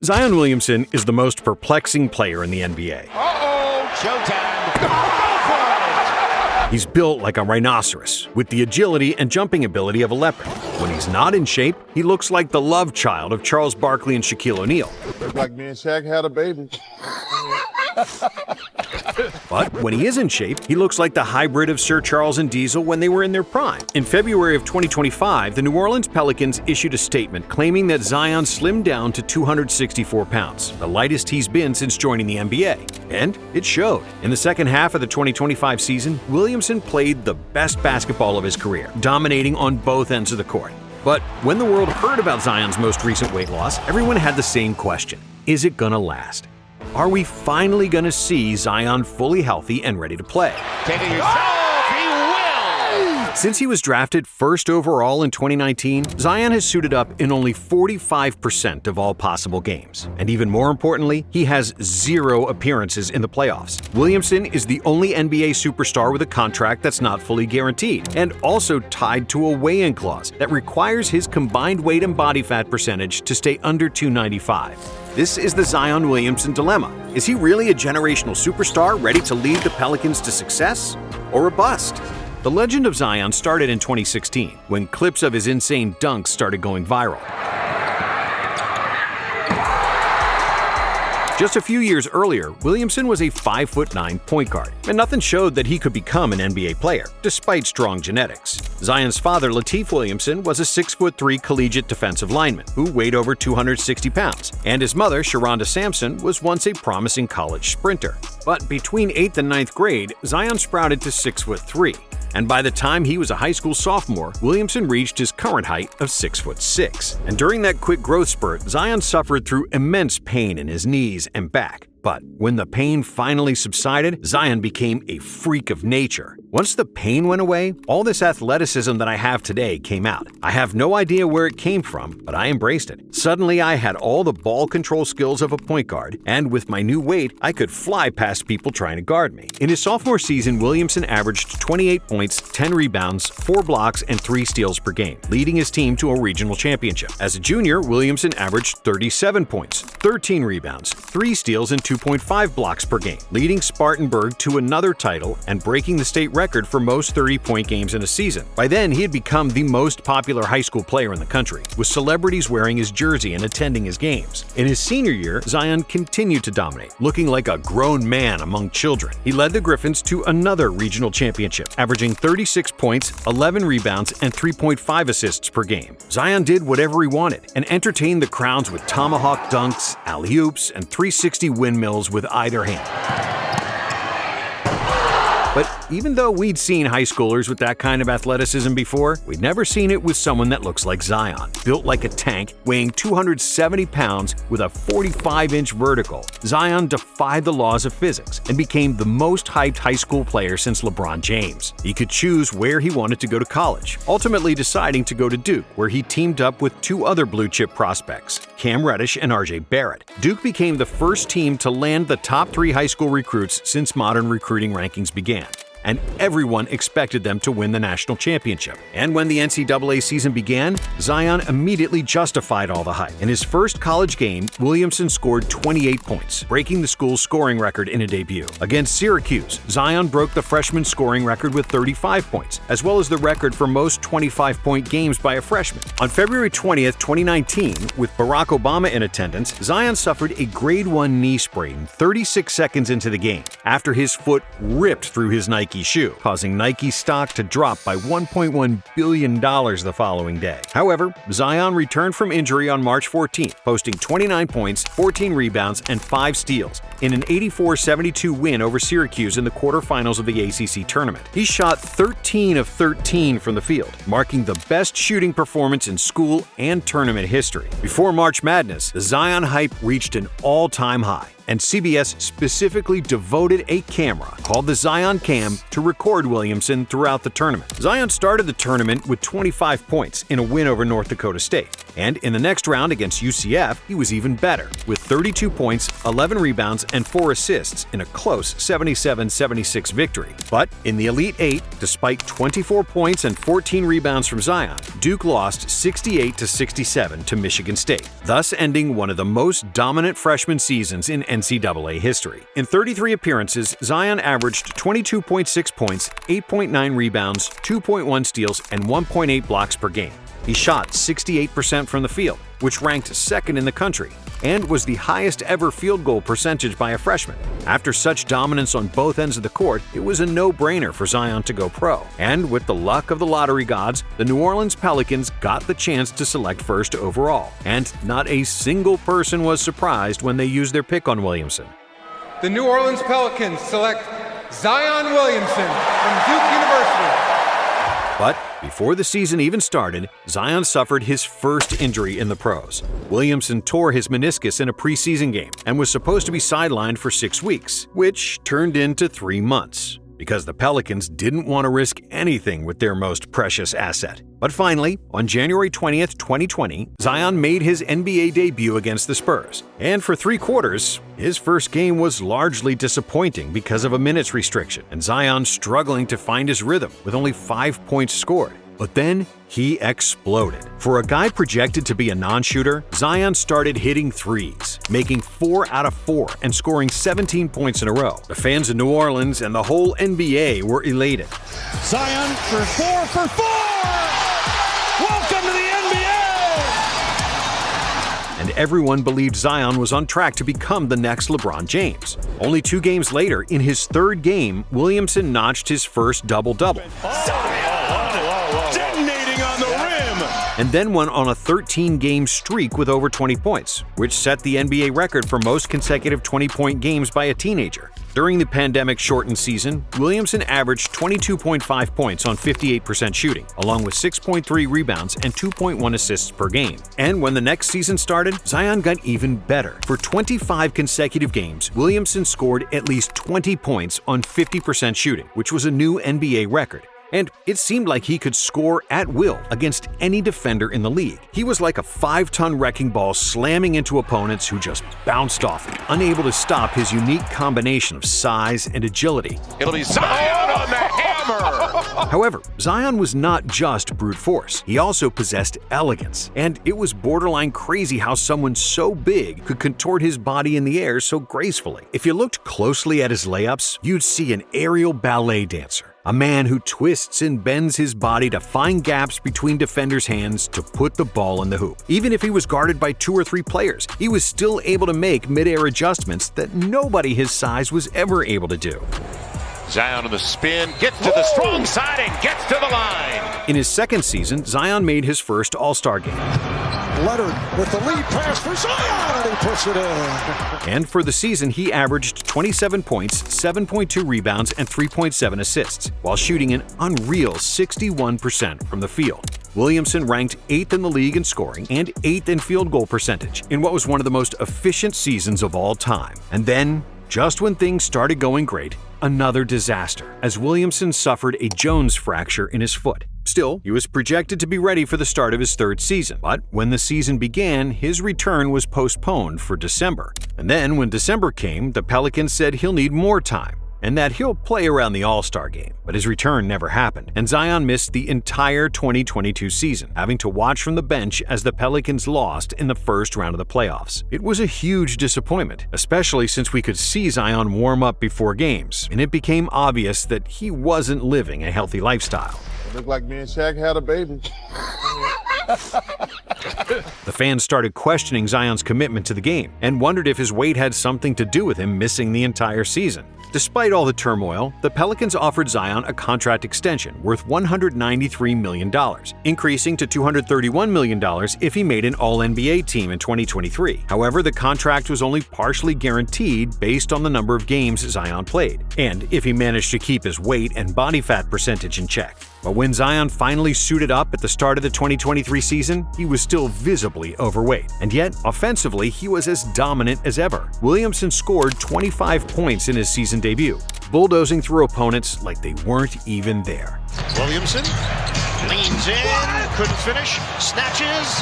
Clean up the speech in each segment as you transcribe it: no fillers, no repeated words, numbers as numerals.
Zion Williamson is the most perplexing player in the NBA. Showtime. Go for it! He's built like a rhinoceros, with the agility and jumping ability of a leopard. When he's not in shape, he looks like the love child of Charles Barkley and Shaquille O'Neal. Looks like me and Shaq had a baby. But when he is in shape, he looks like the hybrid of Sir Charles and Diesel when they were in their prime. In February of 2025, the New Orleans Pelicans issued a statement claiming that Zion slimmed down to 264 pounds, the lightest he's been since joining the NBA. And it showed. In the second half of the 2025 season, Williamson played the best basketball of his career, dominating on both ends of the court. But when the world heard about Zion's most recent weight loss, everyone had the same question. Is it gonna last? Are we finally going to see Zion fully healthy and ready to play? Take it yourself, he will! Since he was drafted first overall in 2019, Zion has suited up in only 45% of all possible games. And even more importantly, he has 0 appearances in the playoffs. Williamson is the only NBA superstar with a contract that's not fully guaranteed, and also tied to a weigh-in clause that requires his combined weight and body fat percentage to stay under 295. This is the Zion Williamson dilemma. Is he really a generational superstar ready to lead the Pelicans to success? Or a bust? The legend of Zion started in 2016, when clips of his insane dunks started going viral. Just a few years earlier, Williamson was a 5'9" point guard, and nothing showed that he could become an NBA player, despite strong genetics. Zion's father, Lateef Williamson, was a 6'3" collegiate defensive lineman who weighed over 260 pounds, and his mother, Sharonda Sampson, was once a promising college sprinter. But between 8th and 9th grade, Zion sprouted to 6'3", and by the time he was a high school sophomore, Williamson reached his current height of 6'6". And during that quick growth spurt, Zion suffered through immense pain in his knees and back. But when the pain finally subsided, Zion became a freak of nature. Once the pain went away, all this athleticism that I have today came out. I have no idea where it came from, but I embraced it. Suddenly, I had all the ball control skills of a point guard, and with my new weight, I could fly past people trying to guard me. In his sophomore season, Williamson averaged 28 points, 10 rebounds, 4 blocks, and 3 steals per game, leading his team to a regional championship. As a junior, Williamson averaged 37 points, 13 rebounds, 3 steals, and 2.5 blocks per game, leading Spartanburg to another title and breaking the state record for most 30-point games in a season. By then, he had become the most popular high school player in the country, with celebrities wearing his jersey and attending his games. In his senior year, Zion continued to dominate, looking like a grown man among children. He led the Griffins to another regional championship, averaging 36 points, 11 rebounds, and 3.5 assists per game. Zion did whatever he wanted and entertained the crowds with tomahawk dunks, alley-oops, and 360 windmills with either hand. But even though we'd seen high schoolers with that kind of athleticism before, we'd never seen it with someone that looks like Zion. Built like a tank, weighing 270 pounds with a 45-inch vertical, Zion defied the laws of physics and became the most hyped high school player since LeBron James. He could choose where he wanted to go to college, ultimately deciding to go to Duke, where he teamed up with 2 other blue-chip prospects, Cam Reddish and RJ Barrett. Duke became the first team to land the top 3 high school recruits since modern recruiting rankings began, and everyone expected them to win the national championship. And when the NCAA season began, Zion immediately justified all the hype. In his first college game, Williamson scored 28 points, breaking the school's scoring record in a debut. Against Syracuse, Zion broke the freshman scoring record with 35 points, as well as the record for most 25-point games by a freshman. On February 20th, 2019, with Barack Obama in attendance, Zion suffered a grade 1 knee sprain 36 seconds into the game, after his foot ripped through his Nike shoe, causing Nike stock to drop by $1.1 billion the following day. However, Zion returned from injury on March 14th, posting 29 points, 14 rebounds, and 5 steals in an 84-72 win over Syracuse in the quarterfinals of the ACC tournament. He shot 13 of 13 from the field, marking the best shooting performance in school and tournament history. Before March Madness, the Zion hype reached an all-time high, and CBS specifically devoted a camera called the Zion Cam to record Williamson throughout the tournament. Zion started the tournament with 25 points in a win over North Dakota State, and in the next round against UCF, he was even better, with 32 points, 11 rebounds, and 4 assists in a close 77-76 victory. But in the Elite Eight, despite 24 points and 14 rebounds from Zion, Duke lost 68-67 to Michigan State, thus ending one of the most dominant freshman seasons in NCAA history. In 33 appearances, Zion averaged 22.6 points, 8.9 rebounds, 2.1 steals, and 1.8 blocks per game. He shot 68% from the field, which ranked second in the country, and was the highest ever field goal percentage by a freshman. After such dominance on both ends of the court, it was a no-brainer for Zion to go pro. And with the luck of the lottery gods, the New Orleans Pelicans got the chance to select first overall. And not a single person was surprised when they used their pick on Williamson. The New Orleans Pelicans select Zion Williamson from Duke University. But before the season even started, Zion suffered his first injury in the pros. Williamson tore his meniscus in a preseason game and was supposed to be sidelined for 6 weeks, which turned into 3 months, because the Pelicans didn't want to risk anything with their most precious asset. But finally, on January 20th, 2020, Zion made his NBA debut against the Spurs. And for 3 quarters, his first game was largely disappointing because of a minutes restriction, and Zion struggling to find his rhythm with only 5 points scored. But then he exploded. For a guy projected to be a non-shooter, Zion started hitting threes, making 4 out of 4 and scoring 17 points in a row. The fans in New Orleans and the whole NBA were elated. Zion for 4 for 4! Welcome to the NBA! And everyone believed Zion was on track to become the next LeBron James. Only 2 games later, in his 3rd game, Williamson notched his first double-double. Detonating on the rim! And then went on a 13-game streak with over 20 points, which set the NBA record for most consecutive 20-point games by a teenager. During the pandemic-shortened season, Williamson averaged 22.5 points on 58% shooting, along with 6.3 rebounds and 2.1 assists per game. And when the next season started, Zion got even better. For 25 consecutive games, Williamson scored at least 20 points on 50% shooting, which was a new NBA record. And it seemed like he could score at will against any defender in the league. He was like a 5-ton wrecking ball slamming into opponents who just bounced off him, unable to stop his unique combination of size and agility. It'll be Zion on the hammer! However, Zion was not just brute force. He also possessed elegance, and it was borderline crazy how someone so big could contort his body in the air so gracefully. If you looked closely at his layups, you'd see an aerial ballet dancer. A man who twists and bends his body to find gaps between defenders' hands to put the ball in the hoop. Even if he was guarded by 2 or 3 players, he was still able to make mid-air adjustments that nobody his size was ever able to do. Zion on the spin, gets to the strong side and gets to the line. In his 2nd season, Zion made his first All-Star game. Leonard with the lead pass for Zion, and he puts it in. And for the season, he averaged 27 points, 7.2 rebounds, and 3.7 assists, while shooting an unreal 61% from the field. Williamson ranked 8th in the league in scoring and 8th in field goal percentage in what was one of the most efficient seasons of all time. And then, just when things started going great, another disaster, as Williamson suffered a Jones fracture in his foot. Still, he was projected to be ready for the start of his 3rd season, but when the season began, his return was postponed for December. And then, when December came, the Pelicans said he'll need more time, and that he'll play around the All-Star game. But his return never happened, and Zion missed the entire 2022 season, having to watch from the bench as the Pelicans lost in the first round of the playoffs. It was a huge disappointment, especially since we could see Zion warm up before games, and it became obvious that he wasn't living a healthy lifestyle. Looked like me and Shaq had a baby. The fans started questioning Zion's commitment to the game and wondered if his weight had something to do with him missing the entire season. Despite all the turmoil, the Pelicans offered Zion a contract extension worth $193 million, increasing to $231 million if he made an All-NBA team in 2023. However, the contract was only partially guaranteed based on the number of games Zion played, and if he managed to keep his weight and body fat percentage in check. But when Zion finally suited up at the start of the 2023 season, he was still visibly overweight. And yet, offensively, he was as dominant as ever. Williamson scored 25 points in his season debut, bulldozing through opponents like they weren't even there. Williamson leans in, couldn't finish, snatches,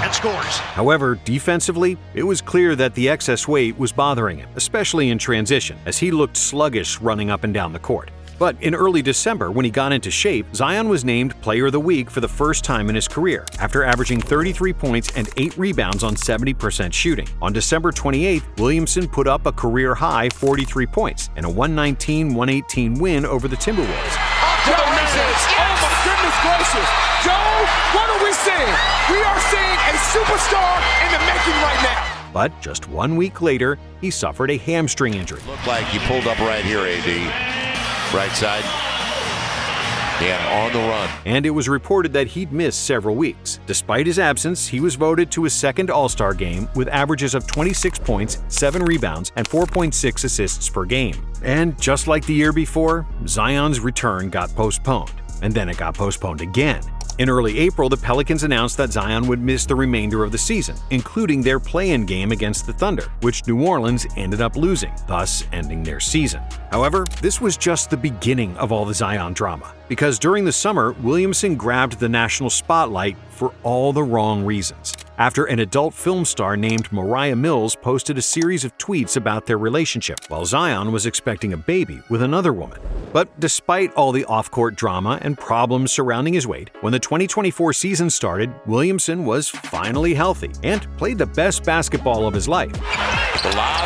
and scores. However, defensively, it was clear that the excess weight was bothering him, especially in transition, as he looked sluggish running up and down the court. But in early December, when he got into shape, Zion was named Player of the Week for the first time in his career, after averaging 33 points and 8 rebounds on 70% shooting. On December 28th, Williamson put up a career-high 43 points in a 119-118 win over the Timberwolves. Oh my goodness gracious! Joe, what are we seeing? We are seeing a superstar in the making right now. But just 1 week later, he suffered a hamstring injury. Looked like you pulled up right here, AD. Right side. Yeah, on the run. And it was reported that he'd miss several weeks. Despite his absence, he was voted to his second All-Star game with averages of 26 points, 7 rebounds, and 4.6 assists per game. And just like the year before, Zion's return got postponed. And then it got postponed again. In early April, the Pelicans announced that Zion would miss the remainder of the season, including their play-in game against the Thunder, which New Orleans ended up losing, thus ending their season. However, this was just the beginning of all the Zion drama, because during the summer, Williamson grabbed the national spotlight for all the wrong reasons. After an adult film star named Mariah Mills posted a series of tweets about their relationship, while Zion was expecting a baby with another woman. But despite all the off-court drama and problems surrounding his weight, when the 2024 season started, Williamson was finally healthy and played the best basketball of his life. The lob.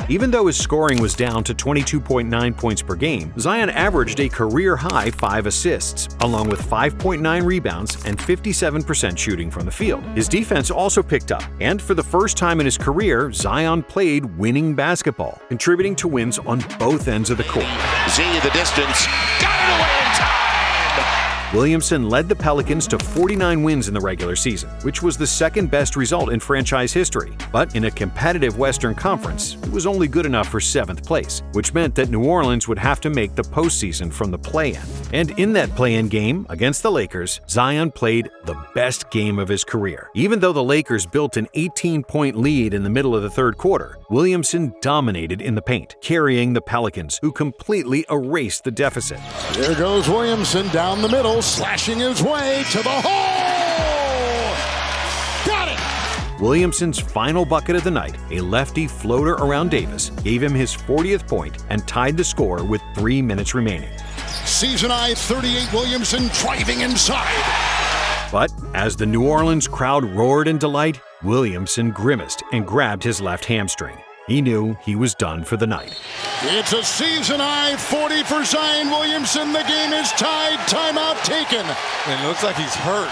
Even though his scoring was down to 22.9 points per game, Zion averaged a career-high 5 assists, along with 5.9 rebounds and 57% shooting from the field. His defense also picked up, and for the first time in his career, Zion played winning basketball, contributing to wins on both ends of the court. Z the distance. Got it away in time! Williamson led the Pelicans to 49 wins in the regular season, which was the second best result in franchise history. But in a competitive Western Conference, it was only good enough for 7th place, which meant that New Orleans would have to make the postseason from the play-in. And in that play-in game against the Lakers, Zion played the best game of his career. Even though the Lakers built an 18-point lead in the middle of the third quarter, Williamson dominated in the paint, carrying the Pelicans, who completely erased the deficit. There goes Williamson down the middle, slashing his way to the hole. Got it! Williamson's final bucket of the night, a lefty floater around Davis, gave him his 40th point and tied the score with 3 minutes remaining. Season-high 38 Williamson driving inside. But as the New Orleans crowd roared in delight, Williamson grimaced and grabbed his left hamstring. He knew he was done for the night. It's a season-high 40 for Zion Williamson. The game is tied. Timeout taken. And it looks like he's hurt.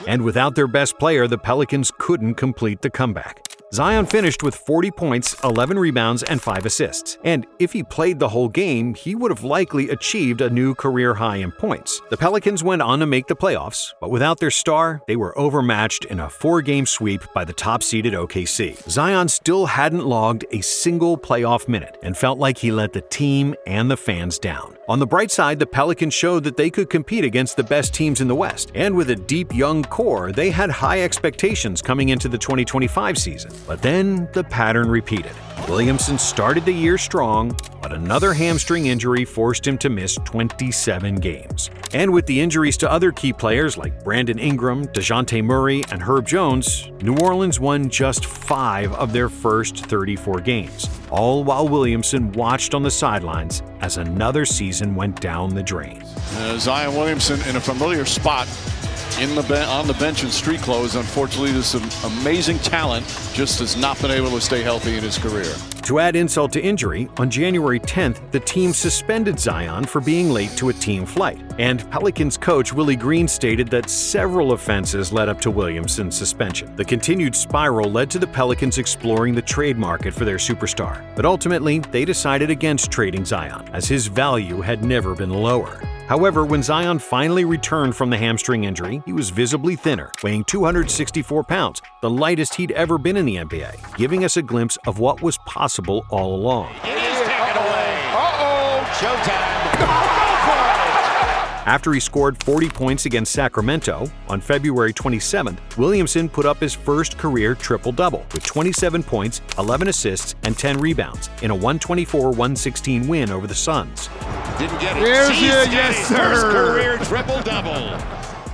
And without their best player, the Pelicans couldn't complete the comeback. Zion finished with 40 points, 11 rebounds, and 5 assists. And if he played the whole game, he would have likely achieved a new career high in points. The Pelicans went on to make the playoffs, but without their star, they were overmatched in a 4-game sweep by the top-seeded OKC. Zion still hadn't logged a single playoff minute and felt like he let the team and the fans down. On the bright side, the Pelicans showed that they could compete against the best teams in the West, and with a deep young core, they had high expectations coming into the 2025 season. But then the pattern repeated. Williamson started the year strong, but another hamstring injury forced him to miss 27 games. And with the injuries to other key players like Brandon Ingram, DeJounte Murray, and Herb Jones, New Orleans won just 5 of their first 34 games, all while Williamson watched on the sidelines as another season went down the drain. Zion Williamson in a familiar spot on the bench in street clothes. Unfortunately, there's some amazing talent, just has not been able to stay healthy in his career. To add insult to injury, on January 10th, the team suspended Zion for being late to a team flight. And Pelicans coach Willie Green stated that several offenses led up to Williamson's suspension. The continued spiral led to the Pelicans exploring the trade market for their superstar. But ultimately, they decided against trading Zion, as his value had never been lower. However, when Zion finally returned from the hamstring injury, he was visibly thinner, weighing 264 pounds, the lightest he'd ever been in the NBA, giving us a glimpse of what was possible all along. It is taken away. Uh-oh! Showtime. After he scored 40 points against Sacramento, on February 27th, Williamson put up his first career triple-double with 27 points, 11 assists, and 10 rebounds in a 124-116 win over the Suns. Didn't get it. There's your yes, sir. First career triple-double.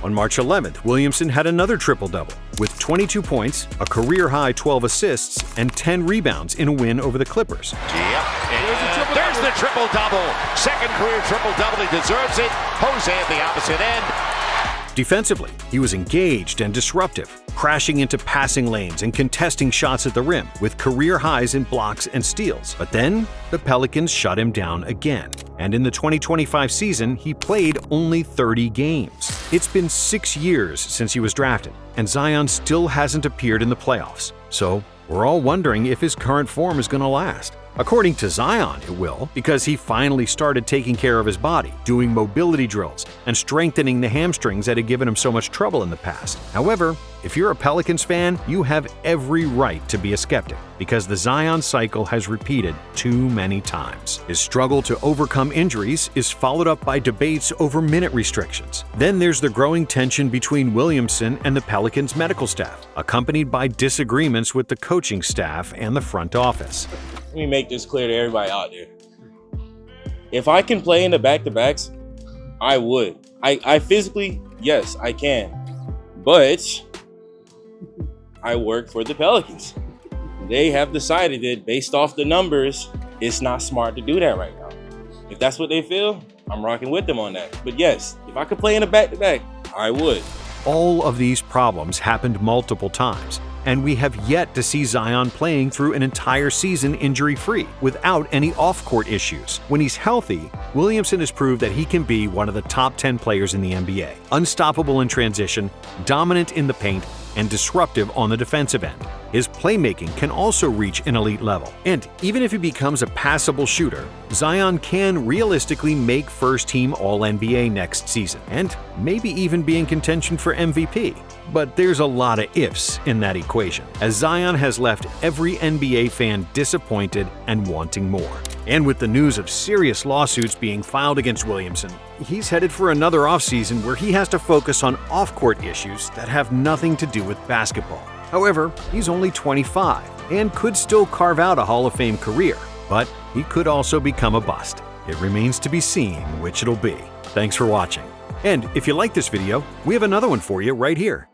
On March 11th, Williamson had another triple-double with 22 points, a career-high 12 assists, and 10 rebounds in a win over the Clippers. Yep. There's the triple-double. Second career triple-double. He deserves it. Jose at the opposite end. Defensively, he was engaged and disruptive, crashing into passing lanes and contesting shots at the rim with career highs in blocks and steals. But then, the Pelicans shut him down again. And in the 2025 season, he played only 30 games. It's been 6 years since he was drafted, and Zion still hasn't appeared in the playoffs. So, we're all wondering if his current form is going to last. According to Zion, it will, because he finally started taking care of his body, doing mobility drills, and strengthening the hamstrings that had given him so much trouble in the past. However, if you're a Pelicans fan, you have every right to be a skeptic, because the Zion cycle has repeated too many times. His struggle to overcome injuries is followed up by debates over minute restrictions. Then there's the growing tension between Williamson and the Pelicans medical staff, accompanied by disagreements with the coaching staff and the front office. Let me make this clear to everybody out there. If I can play in the back-to-backs, I would. I physically, yes, I can. But I work for the Pelicans. They have decided that based off the numbers, it's not smart to do that right now. If that's what they feel, I'm rocking with them on that. But yes, if I could play in a back-to-back, I would. All of these problems happened multiple times, and we have yet to see Zion playing through an entire season injury-free, without any off-court issues. When he's healthy, Williamson has proved that he can be one of the top 10 players in the NBA, unstoppable in transition, dominant in the paint, and disruptive on the defensive end. His playmaking can also reach an elite level. And even if he becomes a passable shooter, Zion can realistically make first-team All-NBA next season, and maybe even be in contention for MVP. But there's a lot of ifs in that equation, as Zion has left every NBA fan disappointed and wanting more. And with the news of serious lawsuits being filed against Williamson, he's headed for another offseason where he has to focus on off-court issues that have nothing to do with basketball. However, he's only 25 and could still carve out a Hall of Fame career, but he could also become a bust. It remains to be seen which it'll be. Thanks for watching. And if you like this video, we have another one for you right here.